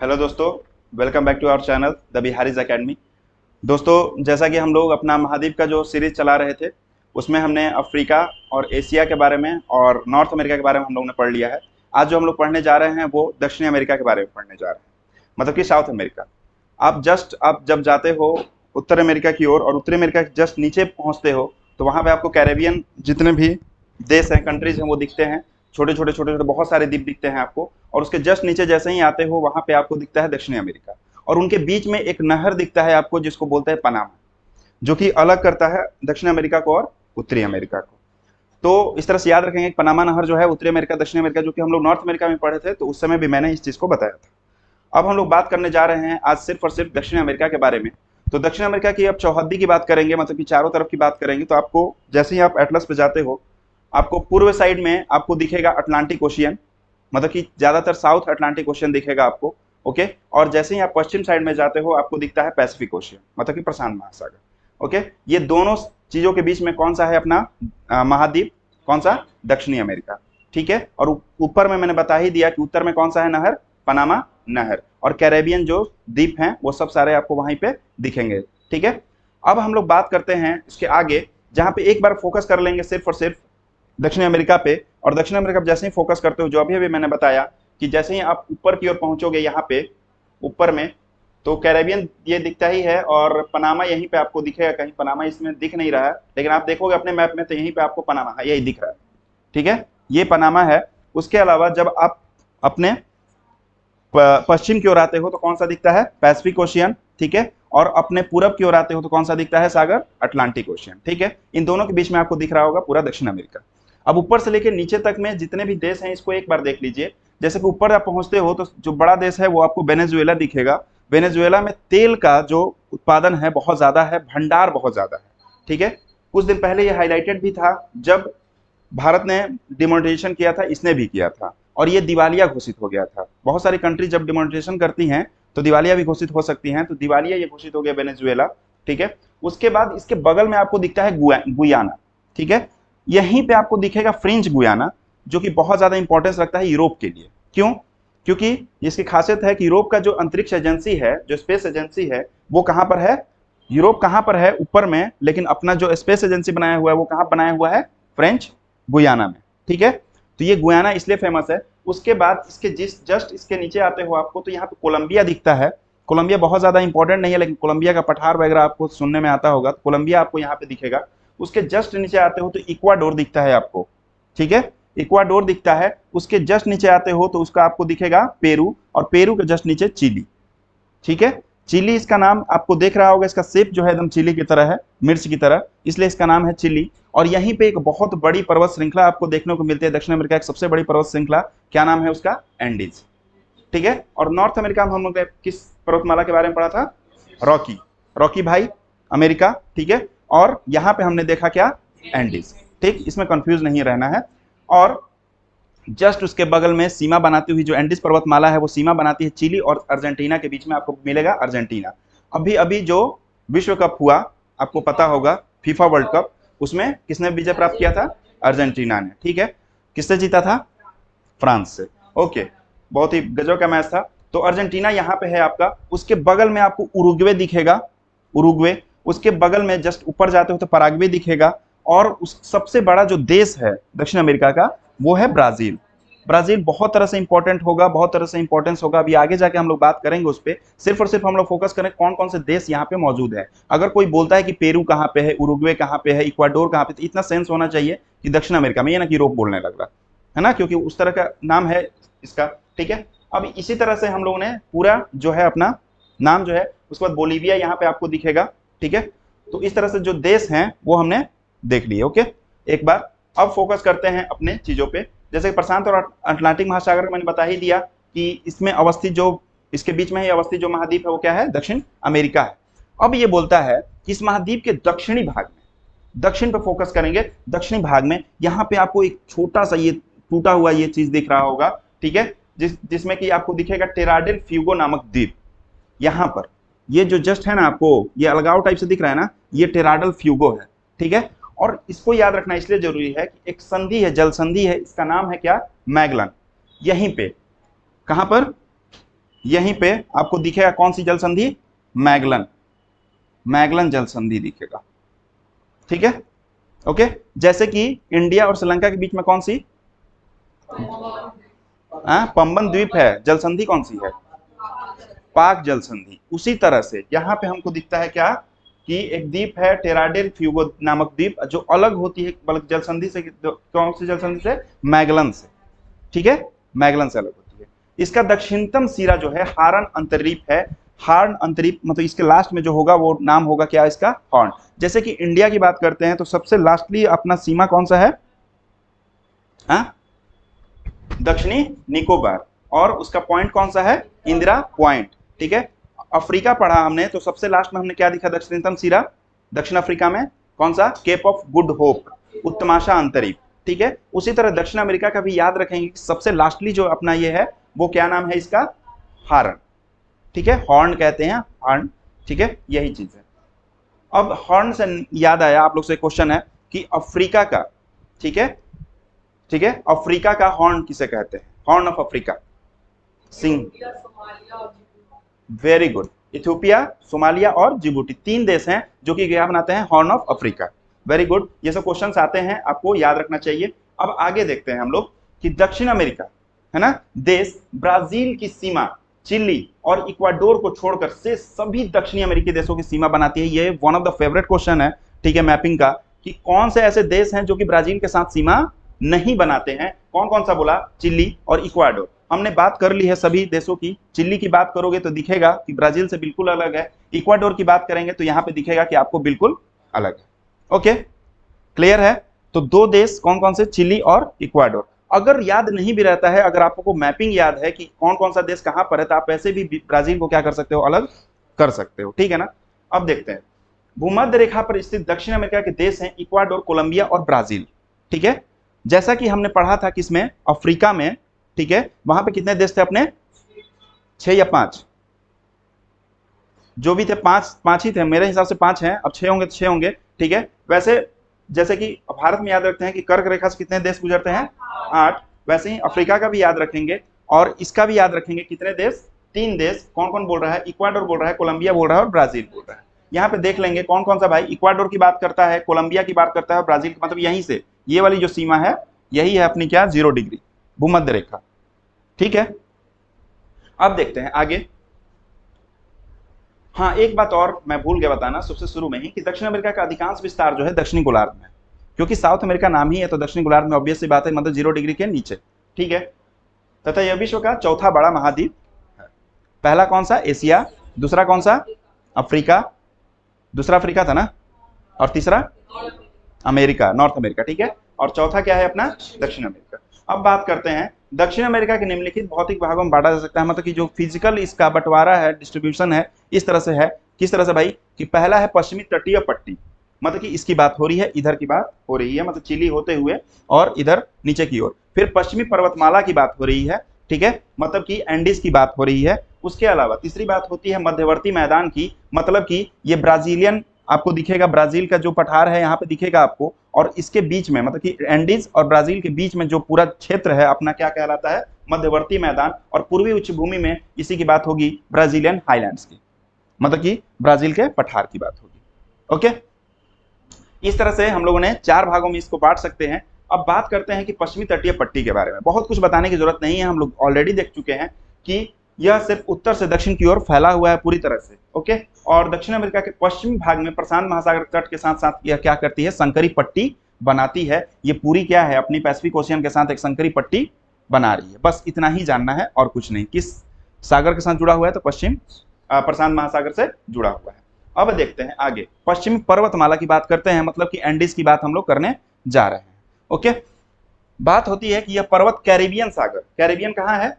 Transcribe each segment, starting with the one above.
Hello दोस्तों, welcome back to our channel the Biharis academy. दोस्तों, जैसा कि हम लोग अपना महाद्वीप का जो सीरीज चला रहे थे उसमें हमने अफ्रीका और एशिया के बारे में और नॉर्थ अमेरिका के बारे में हम लोग ने पढ़ लिया है। आज जो हम लोग पढ़ने जा रहे हैं वो दक्षिणी अमेरिका के बारे में पढ़ने जा रहे हैं, मतलब कि साउथ अमेरिका। आप जब जाते हो उत्तर अमेरिका की ओर और उत्तरी अमेरिका के जस्ट नीचे पहुंचते हो तो वहां पे आपको कैरेबियन जितने भी देश हैं, कंट्रीज हैं, वो दिखते हैं। छोटे छोटे बहुत सारे द्वीप दिखते हैं आपको। और उसके जस्ट नीचे जैसे ही आते हो वहां पे आपको दिखता है दक्षिणी अमेरिका। और उनके बीच में एक नहर दिखता है आपको जिसको बोलते हैं पनामा, जो कि अलग करता है दक्षिण अमेरिका को और उत्तरी अमेरिका को। तो इस तरह से याद रखेंगे कि पनामा नहर जो है उत्तरी अमेरिका दक्षिणी अमेरिका, जो कि हम लोग नॉर्थ अमेरिका में पढ़े थे, तो उस समय भी मैंने इस चीज को बताया था। अब हम लोग बात करने जा रहे हैं आज सिर्फ और सिर्फ दक्षिण अमेरिका के बारे में। तो दक्षिण अमेरिका की अब चौहद्दी की बात करेंगे, मतलब कि चारों तरफ की बात करेंगे, तो आपको जैसे ही आप एटलस पे जाते हो आपको पूर्व साइड में आपको दिखेगा अटलांटिक ओशियन, मतलब कि ज्यादातर साउथ अटलांटिक ओशियन दिखेगा आपको। ओके। और जैसे ही आप पश्चिम साइड में जाते हो आपको दिखता है पैसिफिक ओशियन, मतलब कि प्रशांत महासागर। ओके। ये दोनों चीजों के बीच में कौन सा है अपना महाद्वीप? कौन सा? दक्षिणी अमेरिका। ठीक है। और ऊपर में मैंने बता ही दिया कि उत्तर में कौन सा है नहर? पनामा नहर। और कैरेबियन जो द्वीप हैं वो सब सारे आपको वहीं पे दिखेंगे। ठीक है। अब हम लोग बात करते हैं इसके आगे, जहां पे एक बार फोकस कर लेंगे सिर्फ और सिर्फ दक्षिण अमेरिका पे। और दक्षिण अमेरिका पे जैसे ही फोकस करते हो, जो अभी अभी मैंने बताया कि जैसे ही आप ऊपर की ओर पहुंचोगे यहाँ पे ऊपर में, तो कैरेबियन ये दिखता ही है और पनामा यहीं पे आपको दिखेगा। कहीं पनामा इसमें दिख नहीं रहा है, लेकिन आप देखोगे अपने मैप में तो यहीं पे आपको पनामा है, यही दिख रहा है। ठीक है। ये पनामा है। उसके अलावा जब आप अपने पश्चिम की ओर आते हो तो कौन सा दिखता है? Pacific ocean. ठीक है। और अपने पूरब की ओर आते हो तो कौन सा दिखता है? सागर, अटलांटिक ओशियन। ठीक है। इन दोनों के बीच में आपको दिख रहा होगा पूरा दक्षिण अमेरिका। अब ऊपर से लेकर नीचे तक में जितने भी देश हैं इसको एक बार देख लीजिए। जैसे कि ऊपर आप पहुंचते हो तो जो बड़ा देश है वो आपको वेनेजुएला दिखेगा। वेनेजुएला में तेल का जो उत्पादन है बहुत ज्यादा है, भंडार बहुत ज्यादा है। ठीक है। कुछ दिन पहले ये हाईलाइटेड भी था जब भारत ने डिमोनेटाइजेशन किया था, इसने भी किया था, और ये दिवालिया घोषित हो गया था। बहुत सारी कंट्री जब डिमोनेटाइजेशन करती हैं तो दिवालिया भी घोषित हो सकती हैं, तो दिवालिया ये घोषित हो गया वेनेजुएला। ठीक है। उसके बाद इसके बगल में आपको दिखता है गुयाना। ठीक है। यहीं पे आपको दिखेगा फ्रेंच गुयाना, जो कि बहुत ज्यादा इंपॉर्टेंस रखता है यूरोप के लिए। क्यों? क्योंकि इसकी खासियत है कि यूरोप का जो अंतरिक्ष एजेंसी है, जो स्पेस एजेंसी है, वो कहां पर है? यूरोप कहां पर है? ऊपर में। लेकिन अपना जो स्पेस एजेंसी बनाया हुआ है वो कहां बनाया हुआ है? फ्रेंच गुयाना में। ठीक है। तो ये गुयाना इसलिए फेमस है। उसके बाद इसके जस्ट इसके नीचे आते हो आपको तो यहाँ पे कोलंबिया दिखता है। कोलंबिया बहुत ज्यादा इंपॉर्टेंट नहीं है, लेकिन कोलंबिया का पठार वगैरह आपको सुनने में आता होगा, तो कोलंबिया आपको यहाँ पे दिखेगा। उसके जस्ट नीचे आते हो तो इक्वाडोर दिखता है आपको। ठीक है। इक्वाडोर दिखता है। उसके जस्ट नीचे आते हो तो उसका आपको दिखेगा पेरू, और पेरू के जस्ट नीचे चिली। ठीक है। चिली इसका नाम आपको देख रहा होगा, इसका शेप जो है एकदम चिली की तरह है, मिर्च की तरह, इसलिए इसका नाम है चिली। और यहीं पे एक बहुत बड़ी पर्वत श्रृंखला आपको देखने को मिलती है दक्षिण अमेरिका, एक सबसे बड़ी पर्वत श्रृंखला। क्या नाम है उसका? एंडीज। ठीक है। और नॉर्थ अमेरिका में हम लोग ने किस पर्वतमाला के बारे में पढ़ा था? रॉकी। रॉकी भाई अमेरिका। ठीक है। और यहाँ पे हमने देखा क्या? एंडीज। ठीक, इसमें कंफ्यूज नहीं रहना है। और जस्ट उसके बगल में सीमा बनाती हुई जो एंडीज पर्वतमाला है वो सीमा बनाती है चिली और अर्जेंटीना के बीच में, आपको मिलेगा अर्जेंटीना। अभी अभी जो विश्व कप हुआ आपको पता होगा, फीफा वर्ल्ड कप, उसमें किसने विजय प्राप्त किया था? अर्जेंटीना ने। ठीक है। किससे जीता था? फ्रांस से। ओके। बहुत ही गजब का मैच था। तो अर्जेंटीना यहाँ पे है आपका। उसके बगल में आपको उरुग्वे दिखेगा, उरुग्वे। उसके बगल में जस्ट ऊपर जाते हो तो पराग्वे दिखेगा। और उस सबसे बड़ा जो देश है दक्षिण अमेरिका का वो है ब्राजील। ब्राजील बहुत तरह से इंपॉर्टेंट होगा, बहुत तरह से इंपॉर्टेंस होगा, अभी आगे जाके हम लोग बात करेंगे उस पर। सिर्फ और सिर्फ हम लोग फोकस करें कौन कौन से देश यहाँ पे मौजूद है। अगर कोई बोलता है कि पेरू कहाँ पे है, उरुग्वे कहाँ पे है, इक्वाडोर कहाँ पे, तो इतना सेंस होना चाहिए कि दक्षिण अमेरिका में, ये ना कि यूरोप बोलने लग रहा है ना, क्योंकि उस तरह का नाम है इसका। ठीक है। अब इसी तरह से हम लोगों ने पूरा जो है अपना नाम जो है, उसके बाद बोलीविया यहाँ पे आपको दिखेगा। ठीक है। तो इस तरह से जो देश हैं वो हमने देख लिए। ओके। एक बार अब फोकस करते हैं अपने चीजों पे। जैसे प्रशांत और अटलांटिक महासागर मैंने बता ही दिया कि इसमें अवस्थित जो इसके बीच में ही अवस्थित जो महाद्वीप है वो क्या है? दक्षिण अमेरिका है। अब ये बोलता है कि इस महाद्वीप के दक्षिणी भाग में, दक्षिण पे फोकस करेंगे, दक्षिणी भाग में यहाँ पे आपको एक छोटा सा ये टूटा हुआ ये चीज दिख रहा होगा। ठीक है। जिसमें कि आपको दिखेगा टेराडेल फ्यूगो नामक द्वीप। यहाँ पर ये जो जस्ट है ना, आपको ये अलगाव टाइप से दिख रहा है ना, ये टेराडल फ्यूगो है। ठीक है। और इसको याद रखना इसलिए जरूरी है कि एक संधि है, जल संधि है, इसका नाम है क्या? मैगलन। यहीं पे, कहां पर? यहीं पे आपको दिखेगा कौन सी जल संधि, मैगलन, मैगलन जल संधि दिखेगा, ठीक है। ओके, जैसे कि इंडिया और श्रीलंका के बीच में कौन सी, पंबन द्वीप है, जल संधि कौन सी है, पाक जल संधि। उसी तरह से यहाँ पे हमको दिखता है क्या कि एक द्वीप है टेराडेल फ्यूगो नामक द्वीप, जो अलग होती है बल्कि जल संधि से, कौन सी जल संधि से, मैगलन से, ठीक है, मैगलन से अलग होती है। इसका दक्षिणतम सिरा जो है हार्न अंतरीप है, हार्न अंतरीप मतलब इसके लास्ट में जो होगा वो नाम होगा क्या इसका, हॉर्न। जैसे कि इंडिया की बात करते हैं तो सबसे लास्टली अपना सीमा कौन सा है, दक्षिणी निकोबार, और उसका पॉइंट कौन सा है, इंदिरा पॉइंट, ठीक है। अफ्रीका पढ़ा हमने तो सबसे लास्ट में हमने क्या दिखा, दक्षिणतम सिरा दक्षिण अफ्रीका में कौन सा, केप ऑफ गुड होप, उत्तमाशा अंतरीप, ठीक है। उसी तरह दक्षिण अमेरिका का भी याद रखेंगे कि सबसे लास्टली जो अपना ये है वो क्या नाम है इसका, हार्न, ठीक है, हॉर्न कहते हैं, हॉर्न, ठीक है, यही चीज है। अब हॉर्न से याद आया आप लोग से क्वेश्चन है कि अफ्रीका का, ठीक है, ठीक है, अफ्रीका का हॉर्न किसे कहते हैं, horn of Africa, Singh, very good, Ethiopia, Somalia और जिबूटी, 3 देश हैं जो कि क्या बनाते हैं, horn of Africa, very good. ये सब क्वेश्चंस आते हैं, आपको याद रखना चाहिए। अब आगे देखते हैं हम लोग कि दक्षिण अमेरिका है ना देश, ब्राजील की सीमा चिली और इक्वाडोर को छोड़कर से सभी दक्षिणी अमेरिकी देशों की सीमा बनाती है। ये one of the favourite question है, ठीक है, मैपिंग का, कि कौन से ऐसे देश हैं जो कि ब्राजील के साथ सीमा नहीं बनाते हैं, कौन कौन सा बोला, चिली और इक्वाडोर। हमने बात कर ली है सभी देशों की, चिली की बात करोगे तो दिखेगा कि ब्राजील से बिल्कुल अलग है, इक्वाडोर की बात करेंगे तो यहाँ पे दिखेगा कि आपको बिल्कुल अलग है। ओके, क्लियर है। तो 2 देश कौन कौन से, चिली और इक्वाडोर। अगर याद नहीं भी रहता है, अगर आपको मैपिंग याद है कि कौन कौन सा देश कहां पर है, तो आप ऐसे भी ब्राजील को क्या कर सकते हो, अलग कर सकते हो, ठीक है ना। अब देखते हैं, भूमध्य रेखा पर स्थित दक्षिण अमेरिका के देश हैं इक्वाडोर, कोलंबिया और ब्राजील, ठीक है। जैसा कि हमने पढ़ा था किसमें, अफ्रीका में, ठीक है, वहां पे कितने देश थे अपने, 6 या 5, जो भी थे 5 ही थे, मेरे हिसाब से 5 हैं, अब 6 होंगे तो 6 होंगे, ठीक है। वैसे जैसे कि भारत में याद रखते हैं कि कर्क रेखा से कितने देश गुजरते हैं, 8, वैसे ही अफ्रीका का भी याद रखेंगे और इसका भी याद रखेंगे, कितने देश, 3 देश। कौन कौन बोल रहा है, इक्वाडोर बोल रहा है, कोलंबिया बोल रहा है और ब्राजील बोल रहा है। यहाँ पे देख लेंगे कौन कौन सा भाई इक्वाडोर की बात करता है, कोलंबिया की बात करता है और ब्राजील, मतलब यहीं से ये वाली जो सीमा है यही है अपनी क्या, 0 डिग्री भूमध्य रेखा, ठीक है। अब देखते हैं आगे। हाँ, एक बात और मैं भूल गया बताना सबसे शुरू में ही, कि दक्षिण अमेरिका का अधिकांश विस्तार जो है दक्षिणी गोलार्ध में, क्योंकि साउथ अमेरिका नाम ही है तो दक्षिणी गोलार्ध में ऑब्वियस सी बात है, मतलब 0 डिग्री के नीचे, ठीक है। तथा यह विश्व का चौथा बड़ा महाद्वीप है। पहला कौन सा, एशिया, दूसरा कौन सा, अफ्रीका, दूसरा अफ्रीका था ना, और तीसरा अमेरिका, नॉर्थ अमेरिका, ठीक है, और चौथा क्या है अपना, दक्षिण अमेरिका। अब बात करते हैं दक्षिण अमेरिका के निम्नलिखित भौतिक भागों में बांटा जा सकता है, मतलब कि जो फिजिकल इसका बंटवारा है, डिस्ट्रीब्यूशन है, इस तरह से है। किस तरह से भाई, कि पहला है पश्चिमी तटीय पट्टी, मतलब कि इसकी बात हो रही है, इधर की बात हो रही है, मतलब चिली होते हुए और इधर नीचे की ओर। फिर पश्चिमी पर्वतमाला की बात हो रही है, ठीक है, मतलब कि एंडीज की बात हो रही है। उसके अलावा तीसरी बात होती है मध्यवर्ती मैदान की, मतलब कि ये ब्राजीलियन आपको दिखेगा, ब्राजील का जो पठार है यहाँ पे दिखेगा आपको, और इसके बीच में मतलब कि एंडीज और ब्राजील के बीच में जो पूरा क्षेत्र है अपना क्या कहलाता है, मध्यवर्ती मैदान। और पूर्वी उच्च भूमि में इसी की बात होगी ब्राजीलियन हाईलैंड्स की, मतलब कि ब्राजील के पठार की बात होगी। ओके, इस तरह से हम लोगों ने 4 भागों में इसको बांट सकते हैं। अब बात करते हैं कि पश्चिमी तटीय पट्टी के बारे में। बहुत कुछ बताने की जरूरत नहीं है, हम लोग ऑलरेडी देख चुके हैं कि यह सिर्फ उत्तर से दक्षिण की ओर फैला हुआ है पूरी तरह से। ओके, और दक्षिण अमेरिका के पश्चिमी भाग में प्रशांत महासागर तट के साथ साथ यह क्या करती है, संकरी पट्टी बनाती है। ये पूरी क्या है, अपनी पैसिफिक ओशियन के साथ एक संकरी पट्टी बना रही है। बस इतना ही जानना है और कुछ नहीं। किस सागर के साथ जुड़ा हुआ है, तो पश्चिम प्रशांत महासागर से जुड़ा हुआ है। अब देखते हैं आगे, पश्चिमी पर्वतमाला की बात करते हैं, मतलब कि एंडीज की बात हम लोग करने जा रहे हैं। ओके, बात होती है कि यह पर्वत कैरिबियन सागर, कैरिबियन कहाँ है,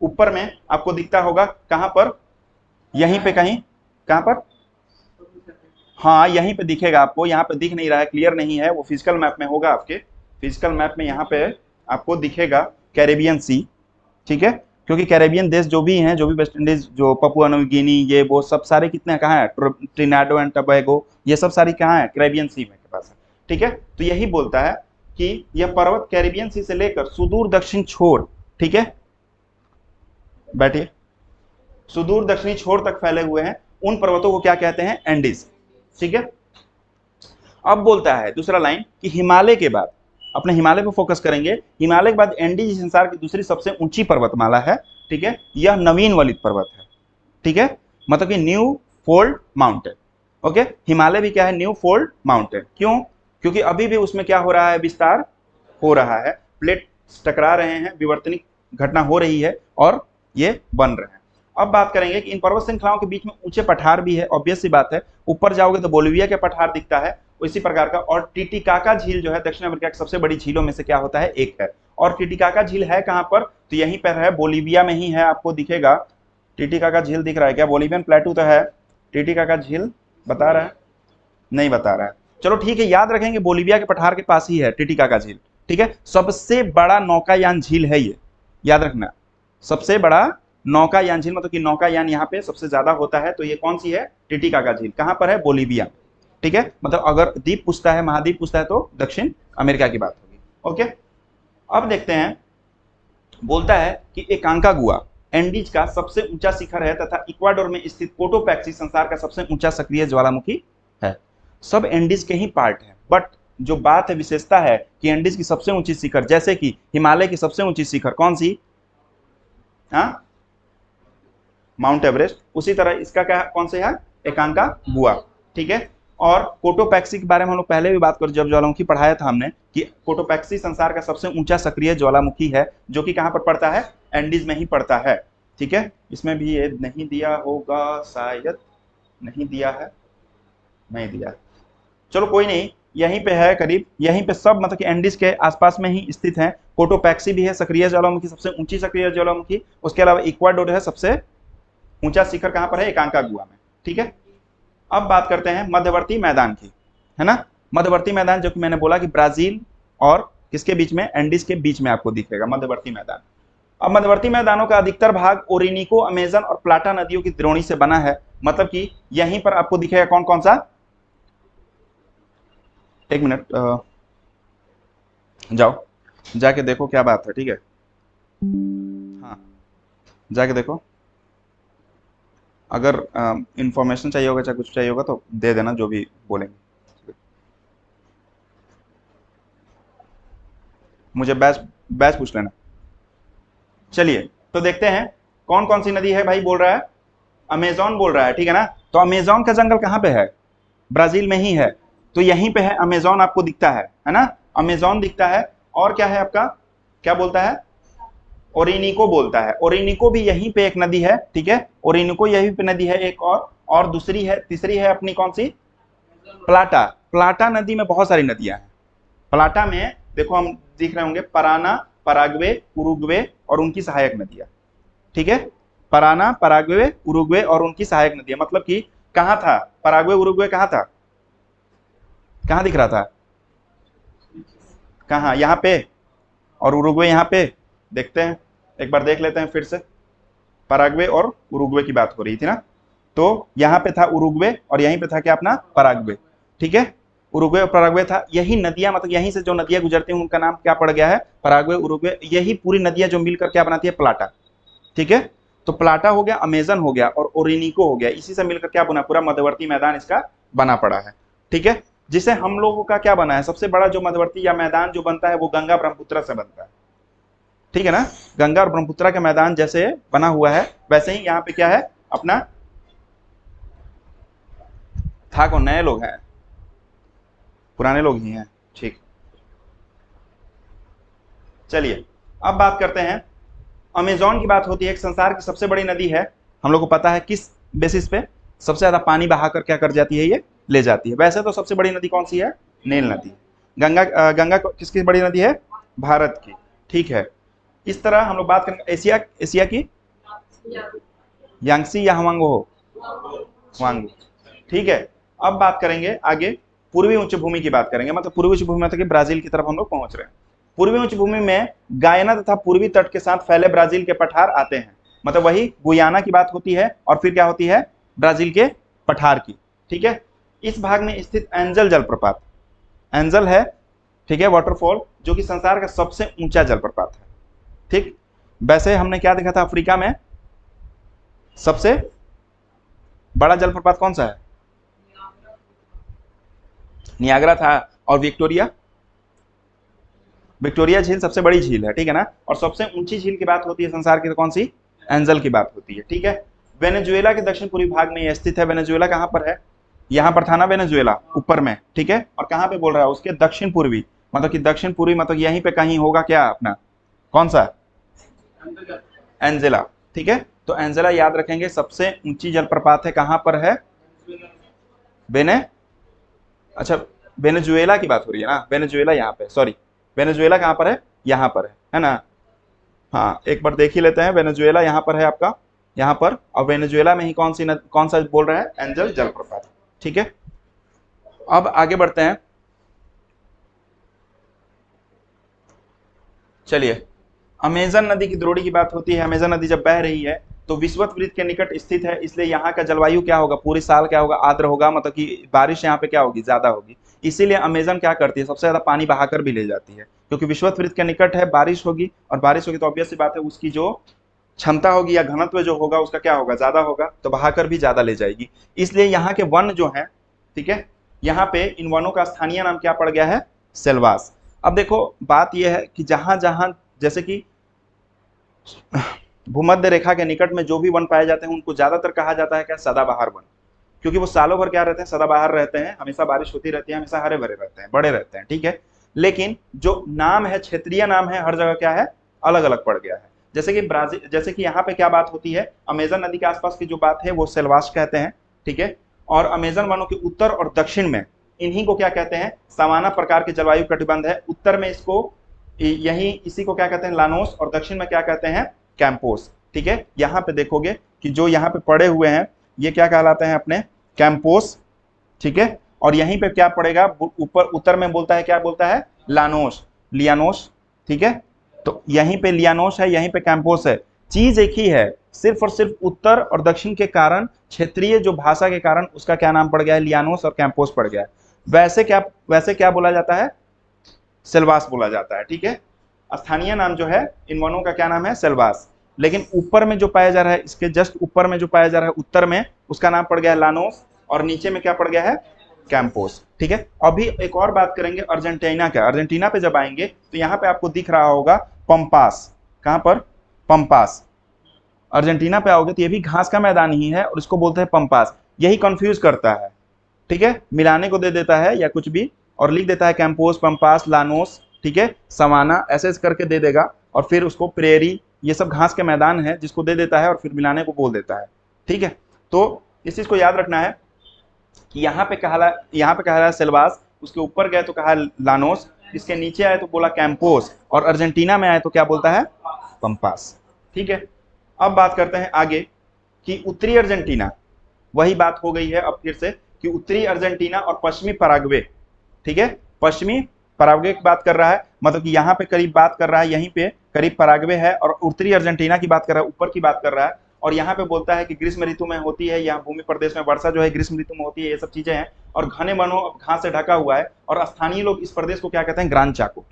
ऊपर में आपको दिखता होगा, कहां पर, यहीं पे कहीं, कहां पर, हाँ यहीं पे दिखेगा आपको। यहाँ पे दिख नहीं रहा है, क्लियर नहीं है, वो फिजिकल मैप में होगा, आपके फिजिकल मैप में यहाँ पे आपको दिखेगा कैरेबियन सी, ठीक है। क्योंकि कैरेबियन देश जो भी हैं, जो भी वेस्ट इंडीज, जो पपुआ न्यू गिनी, ये वो सब सारे कितने कहाँ है, ट्रिनाडो एंड टबैगो, ये सब सारी कहाँ है, कैरेबियन सी में के पास है, ठीक है। तो यही बोलता है कि यह पर्वत कैरेबियन सी से लेकर सुदूर दक्षिण छोर, ठीक है, बैठिए, सुदूर दक्षिणी छोर तक फैले हुए हैं, उन पर्वतों को क्या कहते हैं? एंडीज। ठीक है। अब बोलता है दूसरा लाइन कि हिमालय के बाद, अपने हिमालय पर फोकस करेंगे, हिमालय के बाद एंडीज संसार की दूसरी सबसे ऊंची पर्वतमाला है। ठीक है, यह नवीन वलित पर्वत है। ठीक है, मतलब कि new fold mountain. Okay, Himalaya भी क्या है? New fold mountain. क्यों? क्योंकि अभी भी उसमें क्या हो रहा है? विस्तार हो रहा है, प्लेट टकरा रहे हैं, विवर्तनिक घटना हो रही है और ये बन रहे हैं। अब बात करेंगे कि इन पर्वत श्रृंखलाओं के बीच में ऊंचे पठार भी है। ऑब्वियस सी बात है, ऊपर जाओगे तो बोलिविया के पठार दिखता है, इसी प्रकार का। और टिटिकाका झील जो है दक्षिण अमेरिका की सबसे बड़ी झीलों में से क्या होता है? एक है। और टिटिकाका झील है कहां पर? तो यहीं पर है, बोलिविया में ही है, आपको दिखेगा। टिटिकाका झील दिख रहा है क्या? बोलिवियन प्लेटू तो है, टिटिकाका झील बता रहा है? नहीं बता रहा है। चलो ठीक है, याद रखेंगे बोलिविया के पठार के पास ही है टिटिकाका झील। ठीक है, सबसे बड़ा नौकायान झील है ये, याद रखना। सबसे बड़ा नौकायान झील, मतलब कि नौकायान यहाँ पे सबसे ज्यादा होता है। तो ये कौन सी है? टिटिकाका झील। कहां पर है? बोलिविया। ठीक है, मतलब अगर द्वीप पूछता है, महाद्वीप पूछता है, तो दक्षिण अमेरिका की बात होगी। ओके, अब देखते हैं, बोलता है कि एकांकागुआ एंडीज का सबसे ऊंचा शिखर है तथा इक्वाडोर में स्थित कोटोपैक्सी संसार का सबसे ऊंचा सक्रिय ज्वालामुखी है। सब एंडीज के ही पार्ट है, बट जो बात है, विशेषता है कि एंडीज की सबसे ऊंची शिखर, जैसे कि हिमालय की सबसे ऊंची शिखर कौन सी? हाँ, माउंट एवरेस्ट। उसी तरह इसका क्या, कौन से है? एकांकागुआ। ठीक है, और कोटोपैक्सी के बारे में हम लोग पहले भी बात कर, जब ज्वालामुखी पढ़ाया था हमने, कि कोटोपैक्सी संसार का सबसे ऊंचा सक्रिय ज्वालामुखी है, जो कि कहां पर पड़ता है? एंडीज में ही पड़ता है। ठीक है, इसमें भी ये नहीं दिया होगा शायद, नहीं दिया है, नहीं दिया है। चलो कोई नहीं, यहीं पे है करीब, यहीं पे सब, मतलब कि एंडीज के आसपास में ही स्थित है। कोटोपैक्सी भी है सक्रिय ज्वालामुखी, सबसे ऊंची सक्रिय ज्वालामुखी। उसके अलावा इक्वाडोर है, सबसे ऊंचा शिखर कहां पर है? एकांकागुआ में। ठीक है, अब बात करते हैं मध्यवर्ती मैदान की, है ना। मध्यवर्ती मैदान, जो कि मैंने बोला कि ब्राजील और किसके बीच में? एंडीज के बीच में आपको दिखेगा मध्यवर्ती मैदान। अब मध्यवर्ती मैदानों का अधिकतर भाग ओरिनिको, अमेजन और प्लाटा नदियों की द्रोणी से बना है। मतलब कि यहीं पर आपको दिखेगा कौन कौन सा? एक मिनट, जाओ जाके देखो क्या बात है। ठीक है, हाँ जाके देखो, अगर इंफॉर्मेशन चाहिए होगा, चाहे कुछ चाहिए होगा तो दे देना, जो भी बोलेंगे। मुझे बैच बैच पूछ लेना। चलिए तो देखते हैं कौन कौन सी नदी है भाई। बोल रहा है अमेजोन, बोल रहा है। ठीक है ना, तो अमेजोन का जंगल कहाँ पे है? ब्राजील में ही है। तो यहीं पे है अमेजोन, आपको दिखता है ना, अमेजोन दिखता है। और क्या है आपका, क्या बोलता है? ओरिनिको बोलता है। ओरिनिको भी यहीं पे एक नदी है। ठीक है, ओरिनिको यहीं पे नदी है एक, और दूसरी है, तीसरी है अपनी कौन सी? प्लाटा। प्लाटा नदी में बहुत सारी नदियां हैं। प्लाटा में देखो, हम दिख रहे होंगे पराना, पराग्वे, उरुग्वे और उनकी सहायक नदियां। ठीक है, पराना, पराग्वे, उरुग्वे और उनकी सहायक नदियां, मतलब कि कहां था पराग्वे, उरुग्वे? कहां था? कहां दिख रहा था? कहां? यहाँ पे। और उरुग्वे यहाँ पे। देखते हैं, एक बार देख लेते हैं फिर से। पराग्वे और उरुग्वे की बात हो रही थी ना, तो यहाँ पे था उरुग्वे और यहीं पे था क्या अपना? पराग्वे। ठीक है, उरुग्वे और पराग्वे था। यही नदियां, मतलब यहीं से जो नदियां गुजरती हैं उनका नाम क्या पड़ गया है? Paraguay, Uruguay. यही पूरी नदियां जो मिलकर क्या बनाती है? प्लाटा। ठीक है, तो प्लाटा हो गया, अमेजन हो गया और ओरिनिको हो गया, इसी से मिलकर क्या बना? पूरा मध्यवर्ती मैदान इसका बना पड़ा है। ठीक है, जिसे हम लोगों का क्या बना है? सबसे बड़ा जो मध्यवर्ती या मैदान जो बनता है वो गंगा ब्रह्मपुत्र से बनता है। ठीक है ना, गंगा और ब्रह्मपुत्र का मैदान जैसे बना हुआ है, वैसे ही यहाँ पे क्या है अपना? था कौन? नए लोग हैं, पुराने लोग ही हैं। ठीक, चलिए अब बात करते हैं, अमेजोन की बात होती है, एक संसार की सबसे बड़ी नदी है। हम लोग को पता है किस बेसिस पे? सबसे ज्यादा पानी बहाकर क्या कर जाती है? ये ले जाती है। वैसे तो सबसे बड़ी नदी कौन सी है? नील नदी। गंगा, गंगा किसकी बड़ी नदी है? भारत की। ठीक है, इस तरह हम लोग बात करेंगे एशिया, एशिया की यांगसी या हवांगो हो? वांगो। ठीक है, अब बात करेंगे आगे पूर्वी उच्च भूमि की बात करेंगे, मतलब पूर्वी उच्च भूमि, मतलब कि ब्राजील की तरफ हम लोग पहुंच रहे हैं। पूर्वी उच्च भूमि में गायना तथा पूर्वी तट के साथ फैले ब्राजील के पठार आते हैं, मतलब वही गुयाना की बात होती है और फिर क्या होती है? ब्राजील के पठार की। ठीक है, इस भाग में स्थित एंजल जलप्रपात, एंजल है, ठीक है, वाटरफॉल, जो कि संसार का सबसे ऊंचा जलप्रपात है। ठीक, वैसे हमने क्या देखा था अफ्रीका में? सबसे बड़ा जलप्रपात कौन सा है? नियाग्रा था। और विक्टोरिया, विक्टोरिया झील सबसे बड़ी झील है, ठीक है ना। और सबसे ऊंची झील की बात होती है संसार की तो कौन सी? एंजल की बात होती है, ठीक है। वेनेजुएला के दक्षिण पूर्वी भाग में यह स्थित है। वेनेजुएला कहां पर है? यहां पर था ना वेनेजुएला, ऊपर में, ठीक है। और कहां पे बोल रहा है? उसके दक्षिण पूर्वी, मतलब कि दक्षिण पूर्वी मतलब यहीं पे कहीं होगा क्या अपना, कौन सा? एंजेला, ठीक है। तो एंजेला याद रखेंगे, सबसे ऊंची जलप्रपात है, कहां पर है? वेने अच्छा, वेनेजुएला की बात हो रही है ना, वेनेजुएला यहाँ पे, सॉरी, वेनेजुएला कहाँ पर है? यहाँ पर है ना। हाँ, एक बार देख ही लेते हैं। वेनेजुएला यहाँ पर है आपका, यहाँ पर। और वेनेजुएला में ही कौन सा बोल रहे हैं? एंजल जलप्रपात, ठीक है। अब आगे बढ़ते हैं, चलिए। अमेजन नदी की द्रोणी की बात होती है। अमेजन नदी जब बह रही है तो विषुवत वृत्त के निकट स्थित है, इसलिए यहाँ का जलवायु क्या होगा? पूरे साल क्या होगा? आर्द्र होगा, मतलब कि बारिश यहाँ पे क्या होगी? ज्यादा होगी। इसीलिए अमेजन क्या करती है? सबसे ज्यादा पानी बहाकर भी ले जाती है, क्योंकि विषुवत वृत्त के निकट है, बारिश होगी, और बारिश होगी तो ऑब्वियस सी बात है उसकी जो क्षमता होगी या घनत्व जो होगा उसका क्या होगा? ज्यादा होगा, तो बहाकर भी ज्यादा ले जाएगी। इसलिए यहाँ के वन जो है, ठीक है, यहाँ पे इन वनों का स्थानीय नाम क्या पड़ गया है? सेल्वास। अब देखो, बात यह है कि जहां जहां, जैसे कि भूमध्य रेखा के निकट में जो भी वन पाए जाते हैं उनको ज्यादातर कहा जाता है क्या? सदाबहार वन, क्योंकि वो सालों भर क्या रहते हैं? सदाबहार रहते हैं, हमेशा बारिश होती रहती है, हमेशा हरे भरे रहते हैं, बड़े रहते हैं, ठीक है। लेकिन जो नाम है, क्षेत्रीय नाम है, हर जगह क्या है? अलग अलग पड़ गया है। जैसे कि ब्राजील, जैसे कि यहाँ पे क्या बात होती है? अमेजन नदी के आसपास की जो बात है वो सेल्वास कहते हैं, ठीक है। और अमेजन वनों के उत्तर और दक्षिण में इन्हीं को क्या कहते हैं? सामाना प्रकार के जलवायु कटिबंध है। उत्तर में इसको यही इसी को क्या कहते हैं? लानोस। और दक्षिण में क्या कहते हैं? कैंपोस, ठीक है। यहाँ पे देखोगे कि जो यहाँ पे पड़े हुए हैं ये क्या कहलाते हैं? अपने कैंपोस, ठीक है। और यहीं पे क्या पड़ेगा? ऊपर उत्तर में बोलता है, क्या बोलता है? लानोस, लियानोस, ठीक है। तो यहीं पे लियानोस है, यहीं पे कैंपोस है। चीज एक ही है, सिर्फ और सिर्फ उत्तर और दक्षिण के कारण, क्षेत्रीय जो भाषा के कारण उसका क्या नाम पड़ गया है? लियानोस और कैंपोस पड़ गया है। वैसे क्या बोला जाता है? सेल्वास बोला जाता है, ठीक है। स्थानीय नाम जो है इन वनों का क्या नाम है? सेल्वास। लेकिन ऊपर में जो पाया जा रहा है, इसके जस्ट ऊपर में जो पाया जा रहा है उत्तर में, उसका नाम पड़ गया है लानोस, और नीचे में क्या पड़ गया है? कैंपोस, ठीक है। अभी एक और बात करेंगे अर्जेंटीना का। अर्जेंटीना पे जब आएंगे तो यहाँ पे आपको दिख रहा होगा पंपास। कहां पर? पंपास। अर्जेंटीना पे आओगे तो ये भी घास का मैदान ही है और इसको बोलते हैं पंपास। यही कंफ्यूज करता है, ठीक है, मिलाने को दे देता है या कुछ भी और लिख देता है कैंपोस, पंपास, लानोस, ठीक है, सवाना, ऐसे करके दे देगा। और फिर उसको प्रेरी, ये सब घास के मैदान है जिसको दे देता है और फिर मिलाने को बोल देता है, ठीक है। तो इस चीज को याद रखना है कि यहाँ पे कहा है सेल्वास, उसके ऊपर गए तो कहा लानोस, इसके नीचे आए तो बोला कैंपोस, और अर्जेंटीना में आए तो क्या बोलता है? पंपास, ठीक है। अब बात करते हैं आगे कि उत्तरी अर्जेंटीना, वही बात हो गई है अब फिर से कि उत्तरी अर्जेंटीना और पश्चिमी पराग्वे, ठीक है। पश्चिमी पराग्वे की बात कर रहा है, मतलब कि यहाँ पे करीब बात कर रहा है, यहीं पे करीब पराग्वे है, और उत्तरी अर्जेंटीना की बात कर रहा है, ऊपर की बात कर रहा है। और यहाँ पे बोलता है कि ग्रीष्म ऋतु में होती है, यहाँ भूमि प्रदेश में वर्षा जो है ग्रीष्म ऋतु में होती है, ये सब चीजें हैं। और घने वनों घास से ढका हुआ है। और स्थानीय लोग इस प्रदेश को क्या कहते हैं? ग्रान चाको।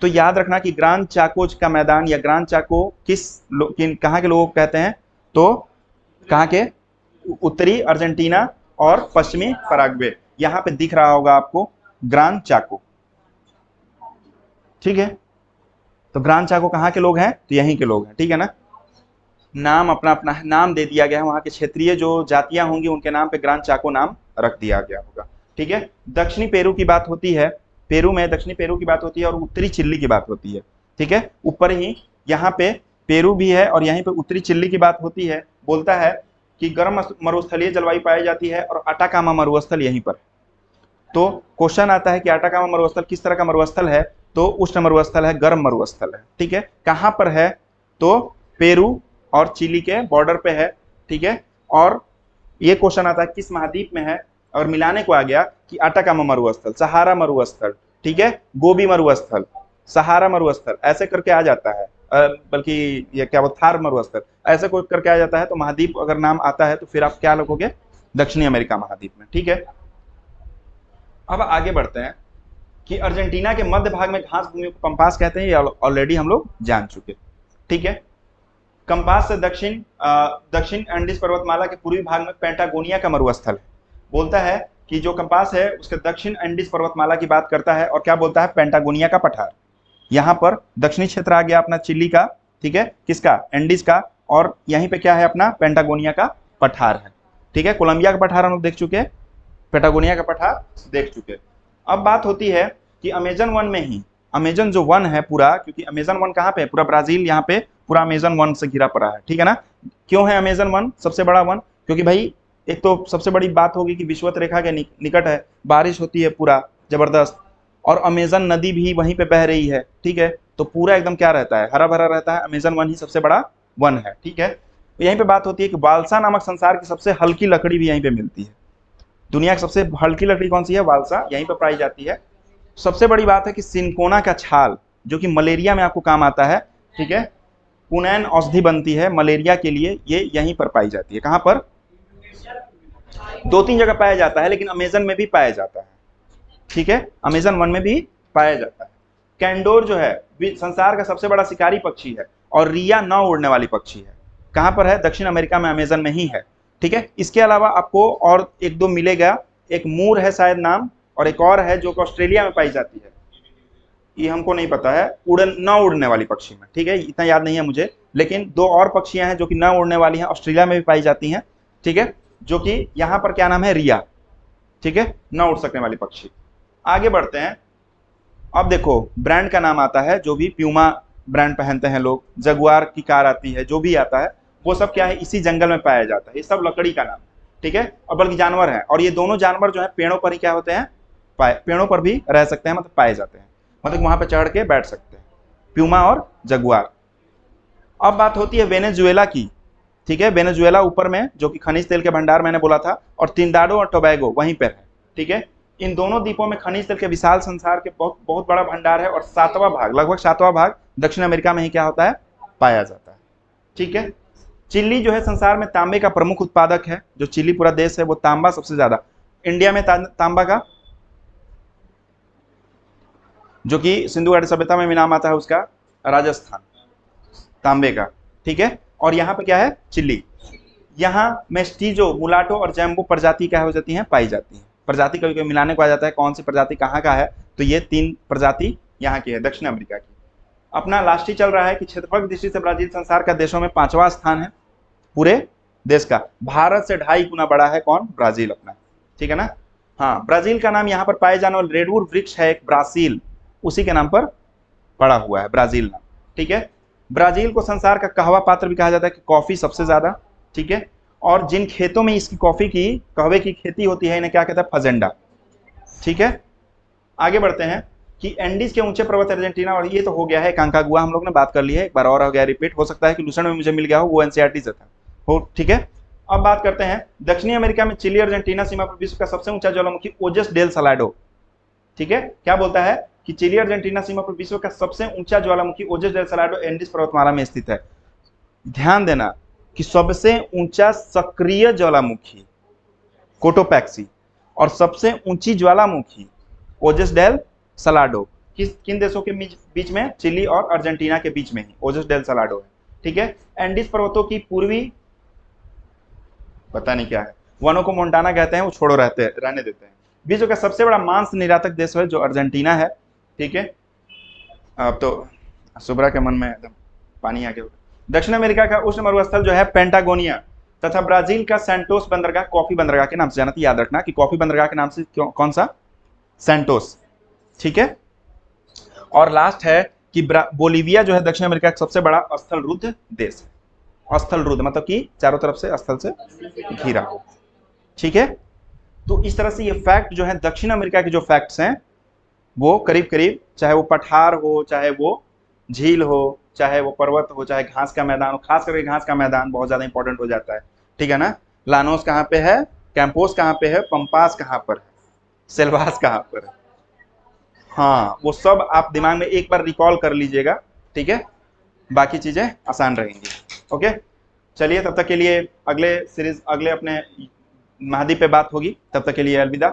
तो याद रखना कि ग्रान चाकोज का मैदान या ग्रान चाको कहाँ के लोगों को कहते हैं? तो कहाँ के? उत्तरी अर्जेंटीना और पश्चिमी पराग्वे। यहाँ पे दिख रहा होगा आपको ग्रान चाको, ठीक है। तो ग्रान चाको कहाँ के लोग हैं? तो यहीं के लोग हैं, ठीक है ना। नाम अपना अपना नाम दे दिया गया है, वहां के क्षेत्रीय जो जातियां होंगी उनके नाम पे ग्रान चाको नाम रख दिया गया होगा, ठीक है। दक्षिणी पेरू की बात होती है, पेरू में दक्षिणी पेरू की बात होती है और उत्तरी चिल्ली की बात होती है, ठीक है। ऊपर ही यहाँ पे पेरू भी है और यहीं पे उत्तरी चिल्ली की बात होती है। बोलता है कि गर्म मरुस्थलीय जलवायु पाई जाती है और अटाकामा मरुस्थल यहीं पर। तो क्वेश्चन आता है कि अटाकामा मरुस्थल किस तरह का मरुस्थल है? तो उष्ण मरुस्थल है, गर्म मरुस्थल है, ठीक है। कहां पर है? तो पेरू और चिली के बॉर्डर पे है, ठीक है। और ये क्वेश्चन आता है किस महाद्वीप में है? और मिलाने को आ गया कि अटाकामा मरुस्थल, सहारा मरुस्थल, ठीक है, गोबी मरुस्थल, सहारा मरुस्थल, ऐसे करके आ जाता है। बल्कि ये क्या वो थार मरुस्थल, ऐसे कोई करके आ जाता है। तो महाद्वीप अगर नाम आता है तो फिर आप क्या लिखोगे? दक्षिणी अमेरिका महाद्वीप में, ठीक है। अब आगे बढ़ते हैं कि अर्जेंटीना के मध्य भाग में घास भूमि को पंपास कहते हैं, ये ऑलरेडी हम लोग जान चुके, ठीक है। कंपास से दक्षिण एंडीज पर्वतमाला के पूर्वी भाग में पेंटागोनिया का मरुस्थल है। बोलता है कि जो कंपास है उसके दक्षिण एंडीज पर्वतमाला की बात करता है, और क्या बोलता है, पेंटागोनिया का पठार। यहाँ पर दक्षिणी क्षेत्र आ गया अपना चिली का, ठीक है, किसका, एंडीज का, और यहीं पे क्या है अपना, पेंटागोनिया का पठार है। ठीक है, कोलंबिया का पठार हम लोग देख चुके, पेंटागोनिया का पठार देख चुके। अब बात होती है कि अमेजन वन में ही, अमेजन जो वन है पूरा, क्योंकि अमेजन वन कहाँ पे, पूरा ब्राजील यहाँ पे पूरा अमेजन वन से घिरा पड़ा है, ठीक है ना। क्यों है अमेजन वन सबसे बड़ा वन, क्योंकि भाई एक तो सबसे बड़ी बात होगी कि विषुवत रेखा के निकट है, बारिश होती है पूरा जबरदस्त, और अमेजन नदी भी वहीं पे बह रही है, ठीक है, तो पूरा एकदम क्या रहता है, हरा भरा रहता है। अमेजन वन ही सबसे बड़ा वन है, ठीक है। तो यहीं पे बात होती है कि बाल्सा नामक संसार की सबसे हल्की लकड़ी भी यहीं पे मिलती है। दुनिया की सबसे हल्की लकड़ी कौन सी है, बाल्सा, यहीं पे पाई जाती है। सबसे बड़ी बात है कि सिनकोना का छाल, जो कि मलेरिया में आपको काम आता है, ठीक है, पुनैन औषधि बनती है मलेरिया के लिए, ये यहीं पर पाई जाती है। कहां पर, 2-3 जगह पाया जाता है, लेकिन अमेजन में भी पाया जाता है, ठीक है, अमेजन वन में भी पाया जाता है। कैंडोर जो है संसार का सबसे बड़ा शिकारी पक्षी है, और रिया न उड़ने वाली पक्षी है। कहां पर है, दक्षिण अमेरिका में, अमेजन में ही है, ठीक है। इसके अलावा आपको और 1-2 मिलेगा, एक मूर है शायद नाम, और एक और है जो कि ऑस्ट्रेलिया में पाई जाती है, ये हमको नहीं पता है, न उड़ने वाली पक्षी में, ठीक है, इतना याद नहीं है मुझे, लेकिन 2 और पक्षियां हैं जो कि न उड़ने वाली हैं, ऑस्ट्रेलिया में भी पाई जाती हैं, ठीक है, जो कि यहाँ पर क्या नाम है, रिया, ठीक है, न उड़ सकने वाली पक्षी। आगे बढ़ते हैं। अब देखो ब्रांड का नाम आता है, जो भी प्यूमा ब्रांड पहनते हैं लोग, जगुआर की कार आती है, जो भी आता है वो सब क्या है, इसी जंगल में पाया जाता है, ये सब लकड़ी का नाम, ठीक है, और बल्कि जानवर है, और ये दोनों जानवर जो है पेड़ों पर ही क्या होते हैं, पेड़ों पर भी रह सकते हैं, मतलब पाए जाते हैं, मतलब वहां पर चढ़ के बैठ सकते हैं, प्यूमा और जगुआर। अब बात होती है वेनेजुएला की, ठीक है, वेनेजुएला ऊपर में, जो कि खनिज तेल के भंडार मैंने बोला था, और त्रिनिदाद और टोबैगो वहीं पर है, ठीक है। इन दोनों द्वीपों में खनिज तेल के विशाल संसार के बहुत बहुत बड़ा भंडार है, और 7वां भाग, लगभग 7वां भाग दक्षिण अमेरिका में ही क्या होता है, पाया जाता है, ठीक है। चिली जो है संसार में तांबे का प्रमुख उत्पादक है, जो चिली पूरा देश है वो तांबा सबसे ज्यादा, इंडिया में तांबा का, जो कि सिंधु घाटी सभ्यता में भी नाम आता है उसका, राजस्थान, तांबे का, ठीक है। और यहाँ पे क्या है, चिली, यहाँ मेस्टीजो, मुलाटो और जैम्बो प्रजाति क्या हो जाती हैं, पाई जाती हैं। प्रजाति कभी कभी मिलाने को आ जाता है, कौन सी प्रजाति कहाँ का है, तो ये 3 प्रजाति यहाँ की है, दक्षिण अमेरिका की। अपना लास्ट ही चल रहा है कि क्षेत्रफल की दृष्टि से ब्राजील संसार का देशों में 5वां स्थान है पूरे देश का, भारत से 2.5 गुना बड़ा है कौन, ब्राजील अपना, ठीक है ना। हाँ, ब्राजील का नाम यहाँ पर पाए जाने वाले रेडवुड वृक्ष है एक, ब्राजील, उसी के नाम पर पड़ा हुआ है ब्राजील नाम, ठीक है। ब्राजील को संसार का कहवा पात्र भी कहा जाता है, कि कॉफी सबसे ज्यादा, ठीक है, और जिन खेतों में इसकी कॉफी की, कहवे की खेती होती है, इन्हें क्या कहता है, फजेंडा, ठीक है। आगे बढ़ते हैं कि एंडीज के ऊंचे पर्वत अर्जेंटीना, और ये तो हो गया है, कांकागुआ हम लोग ने बात कर ली है, एक बार और हो गया रिपीट, हो सकता है कि लूसेंट में मुझे मिल गया हो, वो एनसीईआरटी से था, हो, ठीक है। अब बात करते हैं दक्षिणी अमेरिका में चिली अर्जेंटीना सीमा पर विश्व का सबसे ऊंचा ज्वालामुखी ओजस डेल सलाडो, ठीक है, क्या बोलता है कि चिली अर्जेंटीना सीमा पर विश्व का सबसे ऊंचा ज्वालामुखी ओजस डेल सलाडो एंडीज पर्वतमाला में स्थित है। ध्यान देना कि सबसे ऊंचा सक्रिय ज्वालामुखी कोटोपैक्सी, और सबसे ऊंची ज्वालामुखी ओजस डेल सलाडो किन देशों के बीच में, चिली और अर्जेंटीना के बीच में ही ओजस डेल सलाडो है, ठीक है। एंडीज पर्वतों की पूर्वी, पता नहीं क्या है, वनों को मोन्टाना कहते हैं, वो छोड़ो रहने देते हैं। विश्व का सबसे बड़ा मांस निर्यातक देश है जो अर्जेंटीना है, ठीक है। अब तो सुब्रा के मन में एकदम पानी आ गया। दक्षिण अमेरिका का उष्ण मरुस्थल जो है पेंटागोनिया, तथा ब्राजील का सैंटोस बंदरगाह कॉफी बंदरगाह के नाम से जाना, याद रखना कि कॉफी बंदरगाह के नाम से कौन सा, सैंटोस, ठीक है। और लास्ट है कि बोलीविया जो है दक्षिण अमेरिका का सबसे बड़ा स्थल रुद्ध देश है। स्थल रुद्ध मतलब कि चारों तरफ से स्थल से घिरा, ठीक है। तो इस तरह से ये फैक्ट जो है दक्षिण अमेरिका के जो फैक्ट्स हैं वो करीब करीब, चाहे वो पठार हो, चाहे वो झील हो, चाहे वो पर्वत हो, चाहे घास का मैदान हो, खास करके घास का मैदान बहुत ज्यादा इंपॉर्टेंट हो जाता है, ठीक है ना। लानोस कहाँ पे है, कैंपोस कहाँ पे है, पंपास कहाँ पर है, सेल्वास कहाँ पर है, हाँ, वो सब आप दिमाग में एक बार रिकॉल कर लीजिएगा, ठीक है, बाकी चीजें आसान रहेंगी। ओके, चलिए तब तक के लिए अगले सीरीज, अगले अपने महाद्वीप पे बात होगी, तब तक के लिए अलविदा।